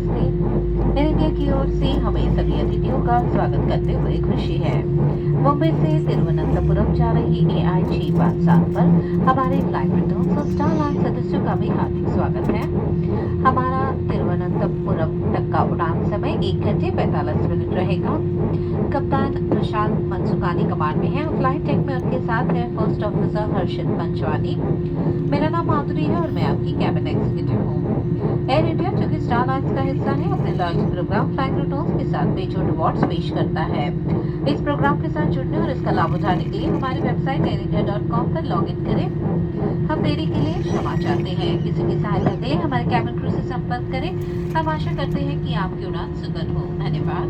नमस्ते। Air India की ओर से हमें सभी अतिथियों का स्वागत करते हुए खुशी है। मुंबई से तिरुवनंतपुरम जा रही AI-657 पर हमारे फ्लाइट रिटर्न और स्टार लाइन सदस्यों का भी हार्दिक स्वागत है। हमारा तिरुवनंतपुरम तक का उड़ान समय 1 घंटे 45 मिनट रहेगा। कप्तान प्रशांत मनसुखानी कमांड में है और फ्लाइट डेक में उनके साथ है फर्स्ट ऑफिसर हर्षित पंचवानी। मेरा नाम माधुरी है और मैं आपकी कैबिन एग्जीक्यूटिव हूँ। एयर इंडिया जो कि स्टार लाइन्स का हिस्सा है, अपने लॉयल्टी प्रोग्राम फ्लाइंग रिटर्न्स के साथ बेजोड़ रिवॉर्ड्स पेश करता है। इस प्रोग्राम के साथ जुड़ने और इसका लाभ उठाने के लिए हमारी वेबसाइट airindia.com पर लॉग इन करें। हम देरी के लिए क्षमा चाहते हैं। किसी भी सहायता के लिए हमारे कैबिन क्रू से संपर्क करें। हम आशा करते हैं कि आपकी उड़ान सुखद हो। धन्यवाद।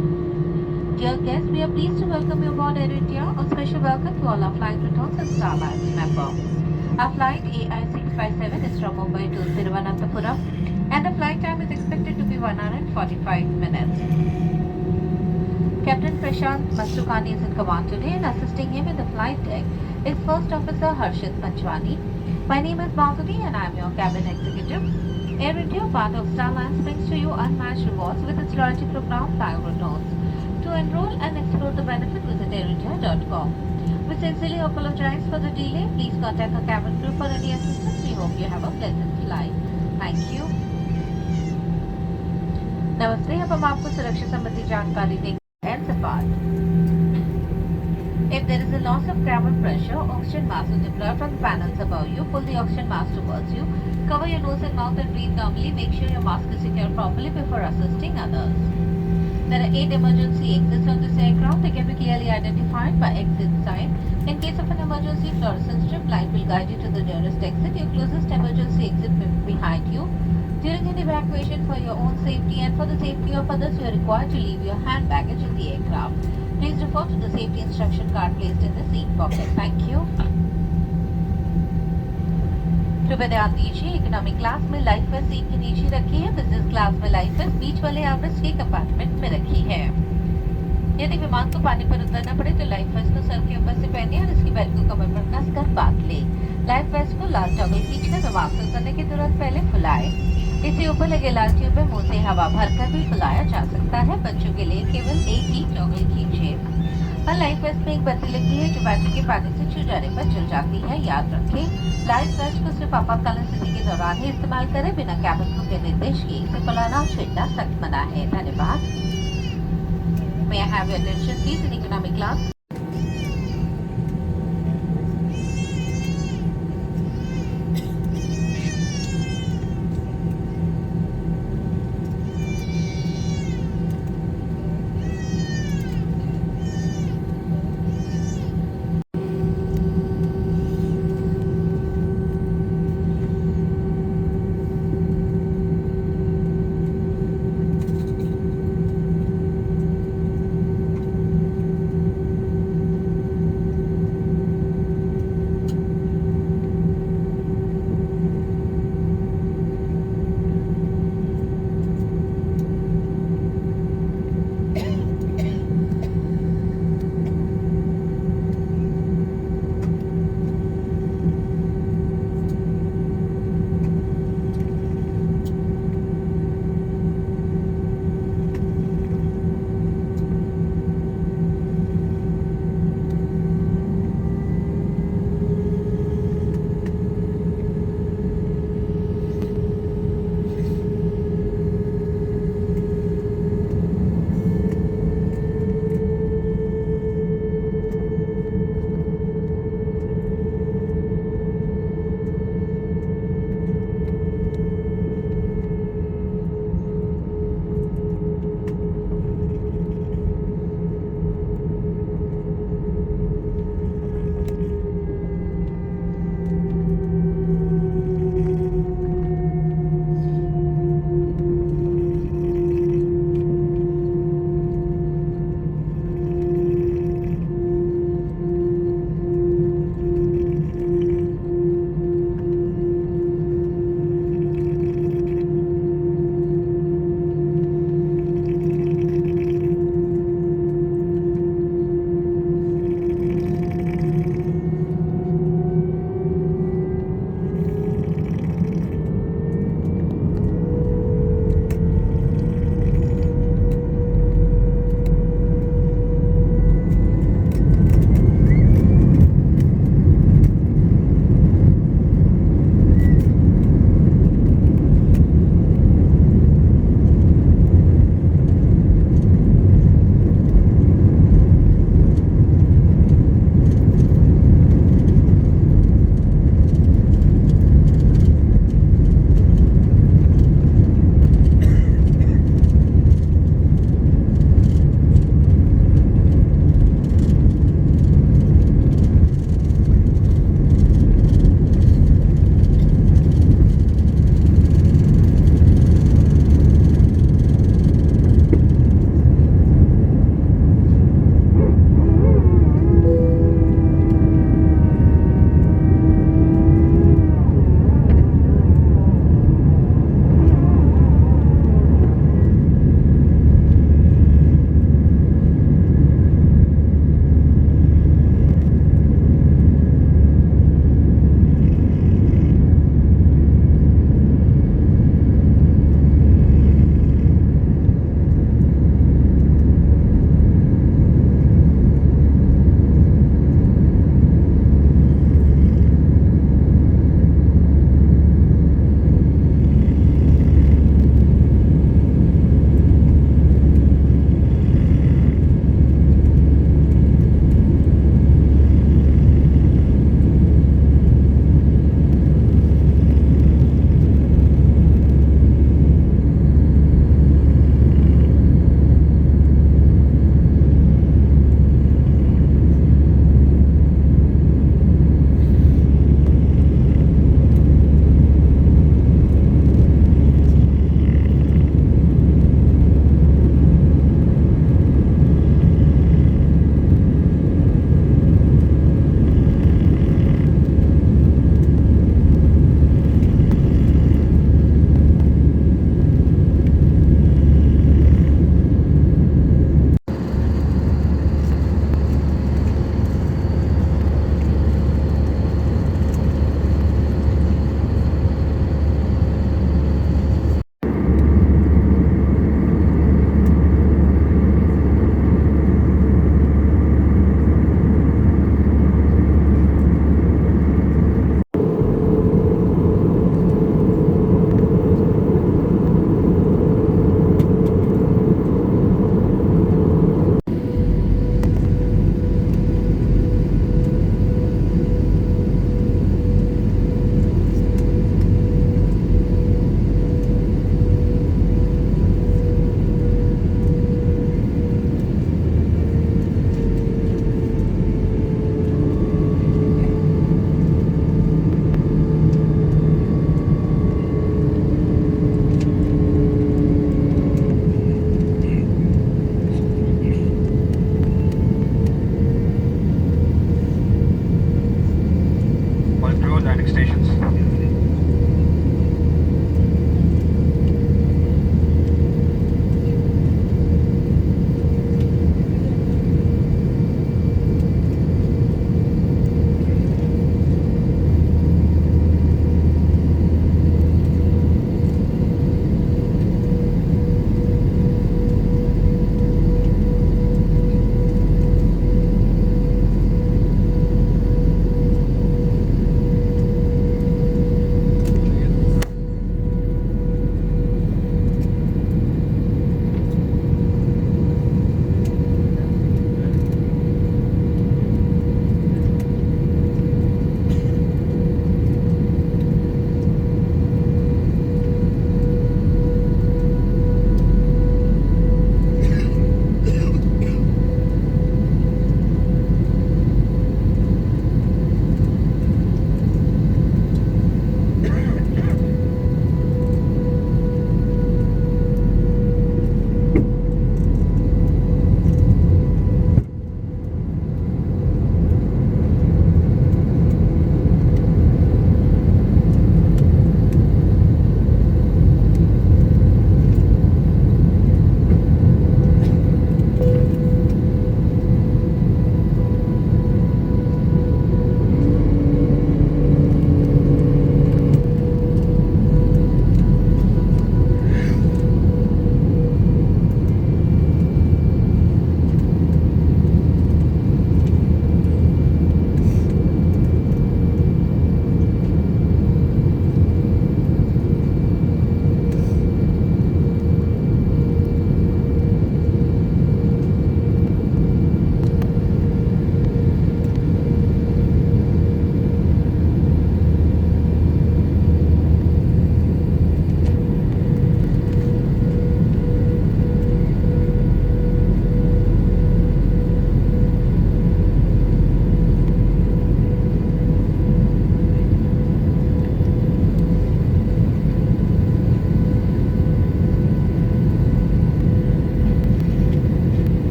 Dear guests, we are pleased to welcome you aboard Air India. A special welcome to all our flight returns and Star Alliance members. Our flight AI-657 is from Mumbai to Thiruvananthapuram, and the flight time is expected to be 1 hour and 45 minutes. Captain Prashant Mastukani is in command today, and assisting him in the flight deck is First Officer Harshit Panchwani. My name is Madhuri, and I am your cabin executive. Air India, part of Star Alliance, brings to you unmatched rewards with its loyalty program Flying Returns. To enroll and explore the benefit, visit airindia.com. We sincerely apologize for the delay. Please contact our cabin crew for any assistance. We hope you have a pleasant flight. Thank you. नमस्ते। अब हम आपको सुरक्षा संबंधी जानकारी देंगे। Ends apart. If there is a loss of cabin pressure, oxygen mask is deployed from the panels above you. Pull the oxygen mask towards you. Cover your nose and mouth and breathe normally. Make sure your mask is secured properly before assisting others. There are 8 emergency exits on this aircraft. They can be clearly identified by exit sign. In case of an emergency, fluorescent strip light will guide you to the nearest exit. Your closest emergency exit will be behind you. During an evacuation, for your own safety and for the safety of others, you are required to leave your hand baggage in the aircraft. Please refer to the safety instruction card placed in the seat pocket. Thank you. कृपया ध्यान दीजिए, economic class में life waste seat के नीचे रखी है। Business class में life waste बीच वाले आर्मरेस्ट के कंपार्टमेंट में रखी है। यदि विमान को पानी पर उतरना पड़े तो लाइफ वेस्ट को सर के ऊपर से पहने और इसकी बेल्ट को कमर पर कसकर बांध ले। लाइफ वेस्ट को लाल टॉगल खींचकर विमान से उतरने के तुरंत पहले फुलाए। इसे ऊपर लगे लाल ट्यूब में मुंह से हवा भरकर भी फुलाया जा सकता है। बच्चों के लिए केवल एक ही टॉगल खींचे। हर लाइफ वेस्ट में एक बत्ती लगी है जो बैटरी के पानी से छू जाने पर जल जाती है। याद रखें, लाइफ वेस्ट को सिर्फ आपातकालीन स्थिति के दौरान ही इस्तेमाल करें। बिना कैबिन क्रू के निर्देश के इसे फैलाना और छीनना सख्त मना है। धन्यवाद। May I have your attention please in economic class?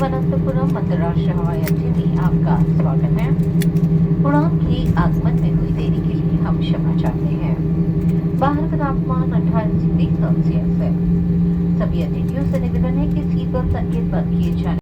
Thiruvananthapuram अंतर्राष्ट्रीय हवाई अड्डे में आपका स्वागत है। उड़ान के आगमन में हुई देरी के लिए हम क्षमा चाहते हैं। बाहर का तापमान 28 डिग्री सेल्सियस है। सभी अतिथियों से निवेदन है कि सीट बेल्ट संकेत बंद किए जाने